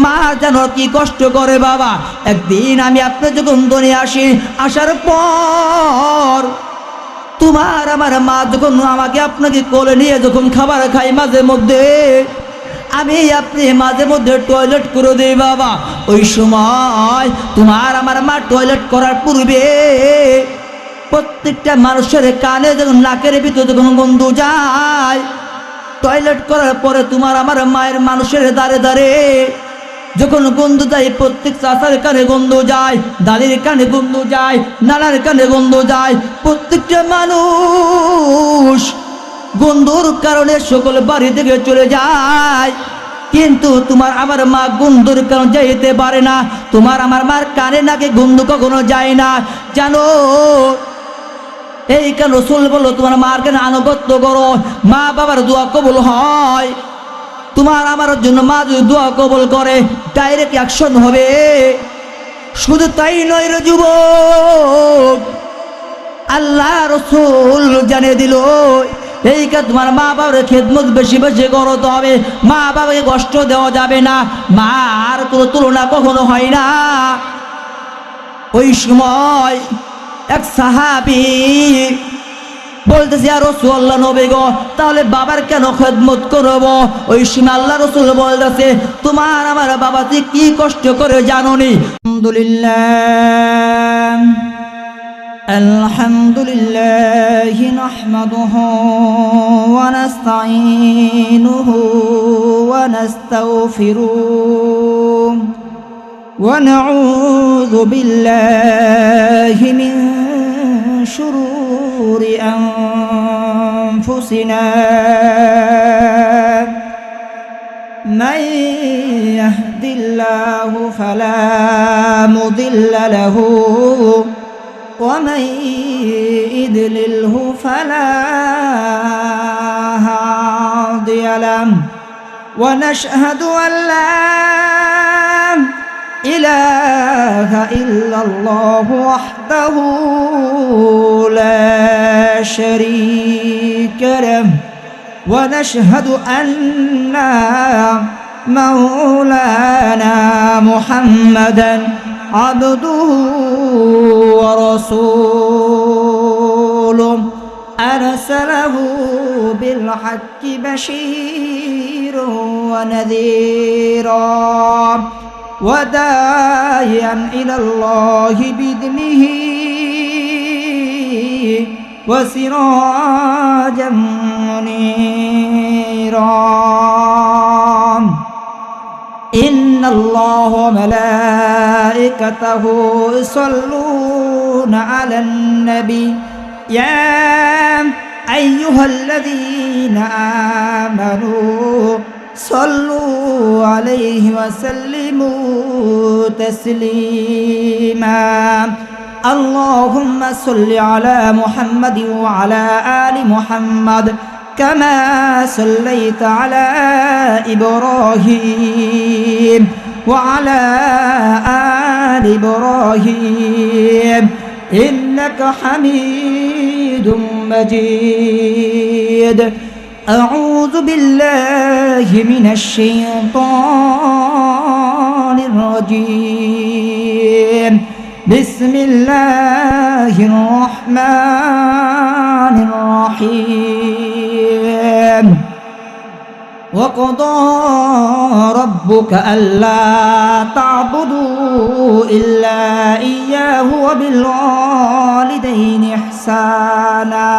মা যেন কি কষ্ট করে বাবা। একদিন আমি আপনার যখন দুনিয়া আসি, আসার পর তোমার আমার মা যখন আমাকে আপনাকে কোলে নিয়ে যখন খাবার খাই, মাঝে মধ্যে আমি আপনি মাঝে মধ্যে টয়লেট করে দিই বাবা। ওই সময় তোমার আমার মা টয়লেট করার পূর্বে প্রত্যেকটা মানুষের কানে যখন নাকের ভিতরে যখন গন্ধ যায়, টয়লেট করার পরে তোমার আমার মায়ের মানুষের দাঁড়ে দাঁড়ে যখন গন্ধ যায়, প্রত্যেক চাচার কানে গন্ধ যায়, দাদির কানে গন্ধ যায়, নানার কানে গন্ধ যায়, প্রত্যেকটা মানুষ গন্ধর কারণে সকল বাড়ি থেকে চলে যায়। কিন্তু তোমার আমার মা গন্ধর কারণে যাইতে পারে না। তোমার আমার মার কানে নাকে গন্ধ কখনো যায় না জানো। এই কারণ রাসূল বলল তোমার মার কানে আনুগত্য করো, মা বাবার দোয়া কবুল হয়। তোমার আমার জন্য মা যদি দোয়া কবুল করে ডাইরেক্ট অ্যাকশন হবে। শুধু তাই নয় রে যুবক, আল্লাহ রাসূল জানিয়ে দিল এই কাজ তোমার মা বাবার খেদমত বেশি বেশি করতে হবে। মা বাবাকে কষ্ট দেওয়া যাবে না, মার কোনো তুলনা কখনো হয় না। ওই সময় এক সাহাবী বলতেছে ইয়া রাসূলুল্লাহ নবী গো, তাহলে বাবার কেন খেদমত করব? ওই সময় আল্লাহ রাসূল বলতেছে তোমার আমার বাবা কি কষ্ট করে জানোনি? আলহামদুলিল্লাহ আলহামদুলিল্লাহি নাহমাদুহু ওয়া নাস্তাঈনুহু ওয়া নাস্তাগফিরুহু ওয়া নাউযু বিল্লাহি মিন শুরুরি আনফুসিনা মান ইয়াহদিল্লাহু ফালা মুদিল্লা লাহু ومن يضلله فلا هادي له ونشهد أن لا إله إلا الله وحده لا شريك له ونشهد أن مولانا محمدا عبده ورسوله أرسله بالحق بشيرا ونذيرا وداعيا إلى الله بإذنه وسراجا منيرا إن الله وملائكته يصلون على النبي يا أيها الذين آمنوا صلوا عليه وسلموا تسليما اللهم صل على محمد وعلى آل محمد كما صليت على إبراهيم وعلى آل إبراهيم إنك حميد مجيد أعوذ بالله من الشيطان الرجيم بسم الله الرحمن الرحيم وقضى ربك ألا تعبدوا إلا إياه وبالوالدين إحسانا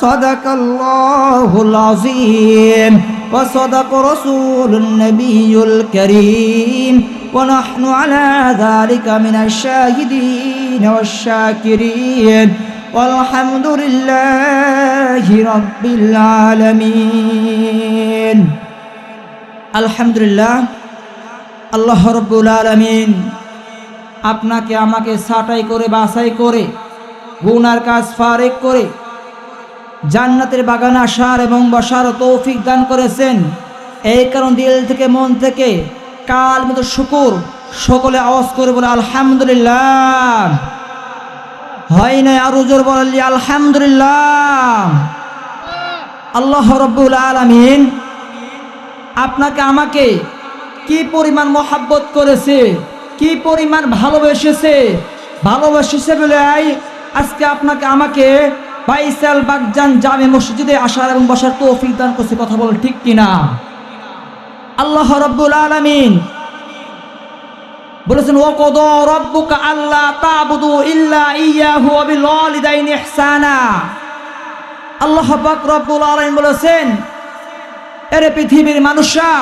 صدق الله العظيم وصدق رسول النبي الكريم ونحن على ذلك من الشاهدين والشاكرين والحمد لله رب العالمين الحمد لله আল্লাহ রব্বুল আলামিন আপনাকে আমাকে ছাঁটাই করে বাছাই করে গুনার কাজ ফারেক করে জান্নাতের বাগানে আসার এবং বসার তৌফিক দান করেছেন। এই কারণ দিল থেকে মন থেকে কাল মতো শুকর সকলে আওয়াজ করে বলে আলহামদুলিল্লাহ। হয় না আরো জোর বললি আলহামদুলিল্লাহ। আল্লাহ রব্বুল আলামিন আপনাকে আমাকে কি পরিমাণ মহাব্বত করেছে, কি পরিমাণ ভালোবেসেছে বলে আজকে আপনাকে আমাকে ফাইসাল বাগজান জামে মসজিদে আসার এবং বসার তৌফিক দান করছে। কথা বলেন ঠিক কিনা? আল্লাহ রাব্বুল আলামিন বলেছেন, ওয়াকাদা রাব্বুকা আল্লা তা'বুদু ইল্লা ইয়্যাহু ওয়া বিল ওয়ালিদাইনি ইহসানা। আল্লাহ পাক রব্বুল আলামিন বলেছেন, এরে পৃথিবীর মানুষরা,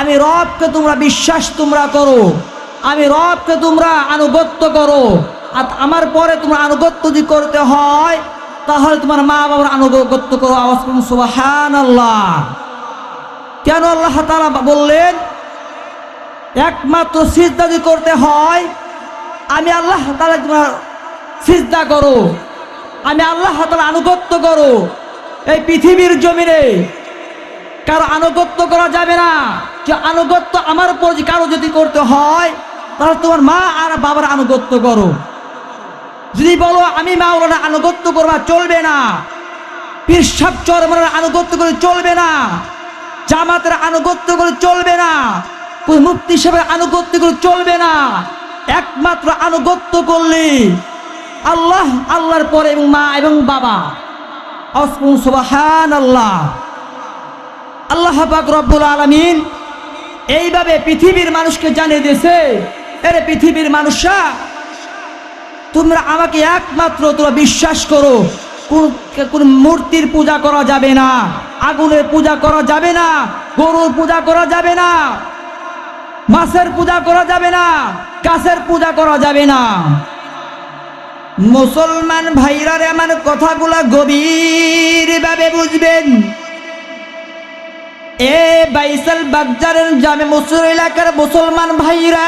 আমি রবকে তোমরা বিশ্বাস করো, আমি রবকে তোমরা আনুগত্য করো। আর আমার পরে তোমরা আনুগত্য যদি করতে হয় তাহলে তোমার মা বাবার আনুগত্য করো। আওয়াজ করুন সুবহানাল্লাহ। কেন আল্লাহ তাআলা বললেন একমাত্র সিজদা যদি করতে হয় আমি আল্লাহ তাআলা তোমরা সিজদা করো, আমি আল্লাহ তাআলা আনুগত্য করো। এই পৃথিবীর জমিনে কারো আনুগত্য করা যাবে না। যে আনুগত্য আমার উপর কারো যদি করতে হয় তাহলে তোমার মা আর বাবার আনুগত্য করো। যদি বলো আমি মাওলানা আনুগত্য করবা, চলবে না। পীর সাহেব চরমনের আনুগত্য করে চলবে না, জামাতের আনুগত্য করে চলবে না, কোন মুফতি সাহেবের আনুগত্য করে চলবে না। একমাত্র আনুগত্য করলে আল্লাহ, আল্লাহর পরে এবং মা এবং বাবা। সুবহানাল্লাহ। আল্লাহ পাক রব্বুল আলামিন এইভাবে পৃথিবীর মানুষকে জানিয়ে দিয়েছে, এরে পৃথিবীর মানুষরা, তোমরা আমাকে একমাত্র তোমরা বিশ্বাস করো। কোন মূর্তির পূজা করা যাবে না, আগুনের পূজা করা যাবে না, গরুর পূজা করা যাবে না, মাছের পূজা করা যাবে না, গাছের পূজা করা যাবে না। মুসলমান ভাইরা আমার কথাগুলা গভীরভাবে বুঝবেন। এ ফাইসাল বাগজানের জামে মসজিদ এলাকার মুসলমান ভাইরা,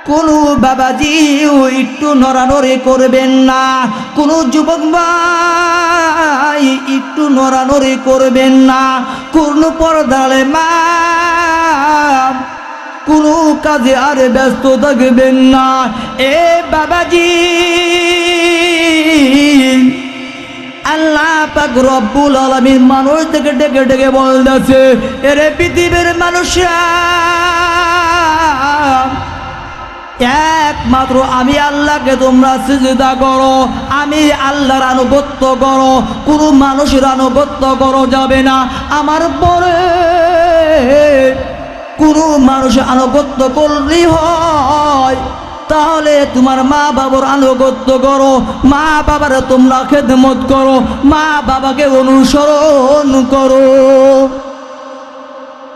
কোনো বাবাজিও একটু নড়ানড়ি করবেন না, কোনো যুবক ভাই একটু নড়ানড়ি করবেন না, কোনো পর্দালে মা কোনো কাজে আর ব্যস্ত থাকবেন না। এ বাবাজি, আল্লাহ পাক রব্বুল আলামিন মানুষ থেকে ডেকে ডেকে বলতেছে, এরে পৃথিবীর মানুষরা, একমাত্র আমি আল্লাহকে তোমরা সিজদা করো, আমি আল্লাহর আনুগত্য করো, কোনো মানুষের আনুগত্য করো যাবে না। আমার পরে কোনো মানুষের আনুগত্য করলেই হয় তাহলে তোমার মা বাবার আনুগত্য করো, মা বাবার তোমরা খেদমত করো, মা বাবাকে অনুসরণ করো।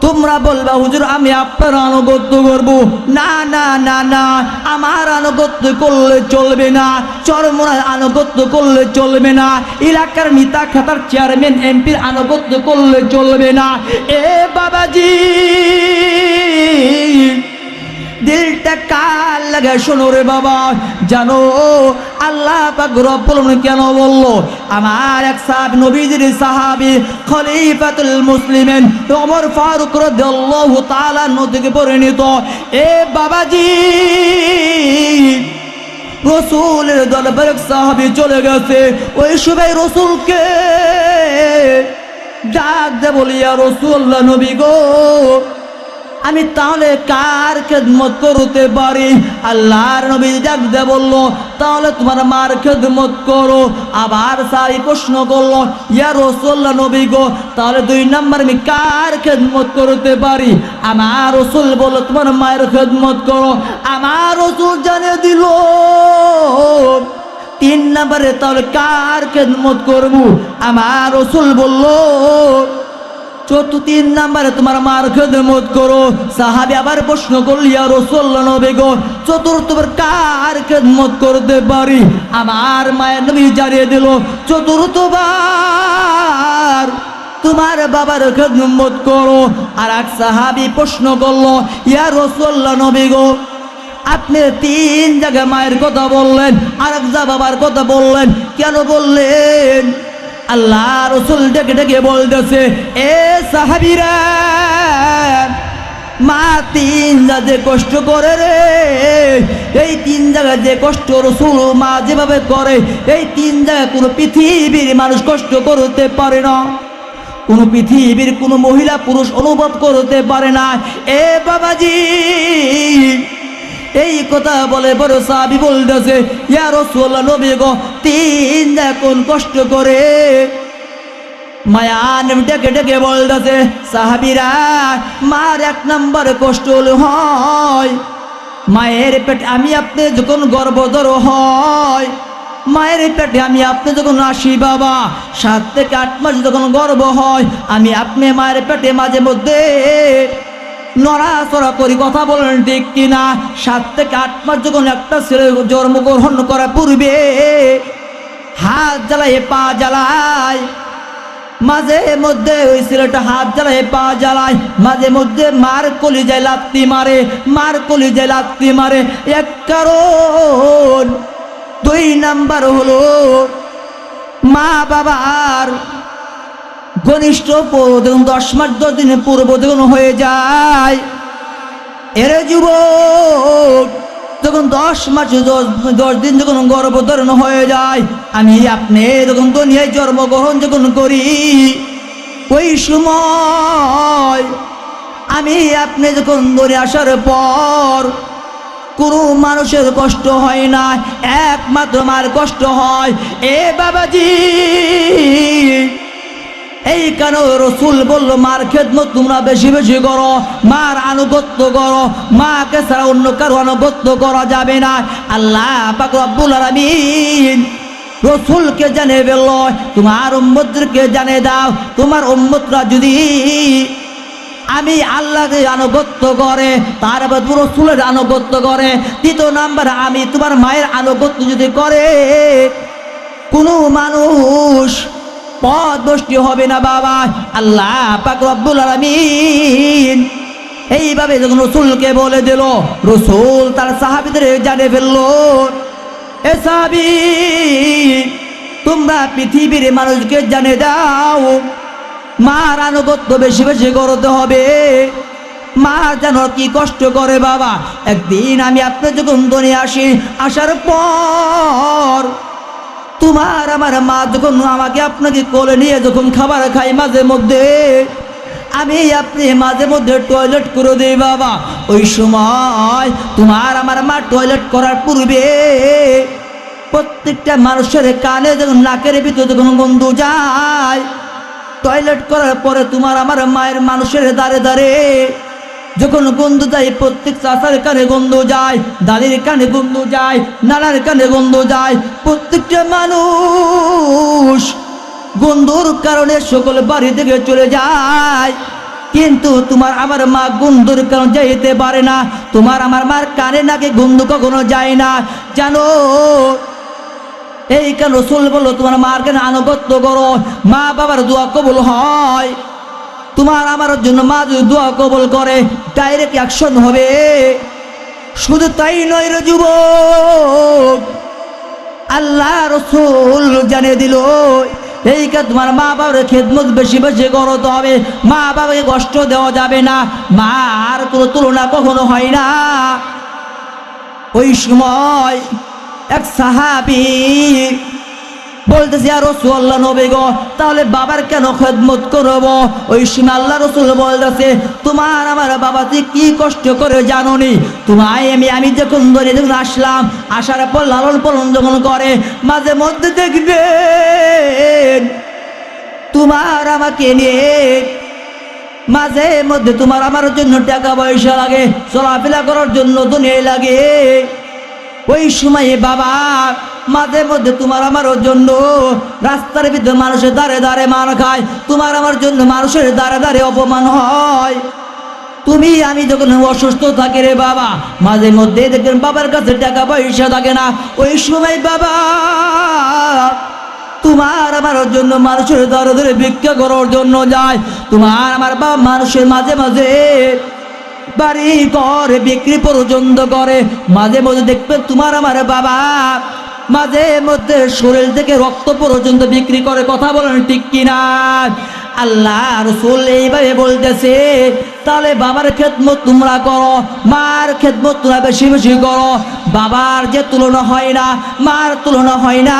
তোমরা বলবা হুজুর আমি আপনার আনুগত্য করব, না না না না, আমার আনুগত্য করলে চলবে না, চরমোনার আনুগত্য করলে চলবে না, এলাকার নেতা খাতার চেয়ারম্যান এমপির আনুগত্য করলে চলবে না। এ বাবাজি, দিলটা কাল লাগে শোনো রে বাবা। জানো আল্লাহ পাক রব্বুল আলামিন কেন বললো? আমার এক সাহাবী, নবীজির সাহাবী, খলিফাতুল মুসলিমিন ওমর ফারুক রাদিয়াল্লাহু তাআলা নদীকে পরিণত। এ বাবাজি, রাসূলের দরবারে এক সাহাবী চলে গেছে। ওই সময় রাসূলকে ডাক দে বলি, ইয়া রাসূলুল্লাহ, নবী গো, আমি তাহলে কার খেদমত করতে পারি? আল্লাহর নবী ডাক দে বলল, তাহলে তোমার মার খেদমত করো। আবার সাহাবী প্রশ্ন করলো, ইয়া রাসূলুল্লাহ, নবী গো, তাহলে 2 নাম্বার আমি কার খেদমত করতে পারি? আমার রাসূল বলল, তোমার মায়ের খেদমত করো। আমার রাসূল জানিয়ে দিল 3 নাম্বারে তাহলে কার খেদমত করবো? আমার রাসূল বলল, 3 নাম্বারে তোমার মার খেদমত করো। সাহাবী আবার প্রশ্ন করল, ইয়া রাসূলুল্লাহ, নবী গো, 4বার কার খেদমত করতে পারি? আমার মায়ের নবী জানিয়ে দিল, 4বার তোমার বাবার খেদমত করো। আর এক সাহাবী প্রশ্ন করলো, ইয়া রাসূলুল্লাহ, নবী গো, আপনি 3 জায়গায় মায়ের কথা বললেন, আর এক জায়গায় বাবার কথা বললেন, কেন বললেন? আল্লাহ রাসূল ডেকে ডেকে বলতেছে, এ সাহাবীরা, মা 3 জায়গায় কষ্ট করে রে, এই 3 জায়গায় যে কষ্ট রাসূল মা যেভাবে করে, এই 3 জায়গায় কোনো পৃথিবীর মানুষ কষ্ট করতে পারে না। কোন পৃথিবীর কোন মহিলা পুরুষ অনুভব করতে পারে না। এ বাবাজি, এই কথা বলে বড় সাহাবী বলতেছে, ইয়া রাসূলুল্লাহ, নবী গো, 3 দেখুন কষ্ট করে। মায়ান ডেকে ডেকে বলতেছে, সাহাবীরা, মার 1 নম্বর কষ্ট হয় মায়ের পেটে আমি আপনি যখন গর্ভধর হয়, মায়ের পেটে আমি আপনি যখন আসি বাবা, 7 থেকে 8 মাস যখন গর্ভ হয়, আমি আপনি মায়ের পেটে মাঝে মধ্যে নড়াচড়া করি, কথা বলেন ঠিক কিনা? 7 থেকে 8 মাস যখন একটা ছেলে জন্মগ্রহণ করার পূর্বে হাত জ্বালায় পা জ্বালায়, মাঝে মধ্যে ওই ছেলেটা হাত জ্বালায় পা জ্বালায়, মাঝে মধ্যে মার কলিজায় লাত্তি মারে, মার কলিজায় লাত্তি মারে। এক কারণ। 2 নাম্বার হলো মা বাবার ঘনিষ্ঠ যখন 10 মাস 10 দিনের পূর্ব যখন হয়ে যায়, এরে যুবক, যখন 10 মাস 10 দিন যখন গর্ভধারণ হয়ে যায়, আমি আপনি যখন দুনিয়ায় জন্মগ্রহণ যখন করি, ওই সময় আমি আপনি যখন দুনিয়া আসার পর কোনো মানুষের কষ্ট হয় না, একমাত্র মার কষ্ট হয়। এ বাবাজি, এই কারণে রাসূল বলল, মার খেদমত তোমরা বেশি বেশি করো, মার আনুগত্য করো, মাকে ছাড়া অন্য কারো আনুগত্য করা যাবে না। আল্লাহ পাক রব্বুল আলামিন রাসূলকে জানিয়ে বলল, তোমার উম্মতদেরকে জানিয়ে দাও, তোমার উম্মতরা যদি আমি আল্লাহকে আনুগত্য করে, তারপর রাসূলের আনুগত্য করে, 2 নাম্বার আমি তোমার মায়ের আনুগত্য যদি করে, কোনো মানুষ পথভ্রষ্ট হবে না বাবা। আল্লাহ পাক রব্বুল আলামিন এইভাবে যখন রাসূলকে বলে দিল, রাসূল তার সাহাবীদের জানিয়ে ফেলল, এ সাহাবী, তোমরা পৃথিবীর মানুষকে জানিয়ে দাও, মার আনুগত্য বেশি বেশি করতে হবে। মা যেন কি কষ্ট করে বাবা। একদিন আমি আপনি যখন দুনিয়া আসি, আসার পর তোমার আমার মা যখন আমাকে আপনাকে কোলে নিয়ে যখন খাবার খাই, মাঝে মধ্যে আমি আপনি মাঝে মধ্যে টয়লেট করে দিই বাবা। ওই সময় তোমার আমার মা টয়লেট করার পূর্বে প্রত্যেকটা মানুষের কানে যখন নাকের ভিতরে যখন গন্ধ যায়, টয়লেট করার পরে তোমার আমার মায়ের মানুষের দাঁড়ে দাঁড়ে যখন গন্ধ যায়, প্রত্যেক চাচার কানে গন্ধ যায়, দাদির কানে গন্ধ যায়, নানার কানে গন্ধ যায়, প্রত্যেকটা মানুষ গন্ধর কারণে সকল বাড়ি থেকে চলে যায়। কিন্তু তোমার আমার মা গন্ধর কারণে যাইতে পারে না। তোমার আমার মার কানে নাকে গন্ধ কখনো যায় না, জানো? এই কারণে রাসূল বলল, তোমার মার কানে আনুগত্য করো, মা বাবার দোয়া কবুল হয়। তোমার আমার জন্য মা যদি দোয়া কবুল করে, ডাইরেক্ট অ্যাকশন হবে। শুধু তাই নয় রে যুবক, আল্লাহ রাসূল জানিয়ে দিল, এই কাজ তোমার মা বাবার খেদমত বেশি বেশি করতে হবে, মা বাবাকে কষ্ট দেওয়া যাবে না, মার কোনো তুলনা কখনো হয় না। ওই সময় এক সাহাবী বলতেছে, ইয়া রাসূলুল্লাহ, নবী গো, তাহলে বাবার কেন খেদমত করব? ওই সময় আল্লাহ রাসূল বলতেছে, তোমার আমার বাবা কি কষ্ট করে জানোনি? তোমায় আমি যখন আসলাম, আসার পর লালন পালন যখন করে, মাঝে মধ্যে দেখবেন তোমার আমাকে নিয়ে মাঝে মধ্যে তোমার আমার জন্য টাকা পয়সা লাগে, চলাফেরা করার জন্য দুনিয়ায় লাগে। ওই সময়ে বাবা মাঝে মধ্যে তোমার আমার জন্য রাস্তার ভিতরে মানুষের দাঁড়ে দাঁড়ে মার খায়, তোমার আমার জন্য মানুষের দাঁড়ে দাঁড়ে অপমান হয়। তুমি আমি যখন অসুস্থ থাকি রে বাবা, মাঝে মধ্যে দেখবেন বাবার কাছে টাকা পয়সা থাকে না, ওই সময় বাবা তোমার আমার জন্য মানুষের দাঁড়ে দাঁড়ে ভিক্ষা করার জন্য যায়। তোমার আমার বাবা মানুষের মাঝে মাঝে বাড়ি করে বিক্রি পর্যন্ত করে। মাঝে মধ্যে দেখবেন তোমার আমার বাবা মাঝে মধ্যে শরীর থেকে রক্ত পর্যন্ত বিক্রি করে, কথা বলেন ঠিক কিনা? আল্লাহ রাসূল এইভাবে বলতেছে, তাহলে বাবার খেদমত তোমরা করো, মার খেদমত তোমরা বেশি বেশি করো। বাবার যে তুলনা হয় না, মার তুলনা হয় না।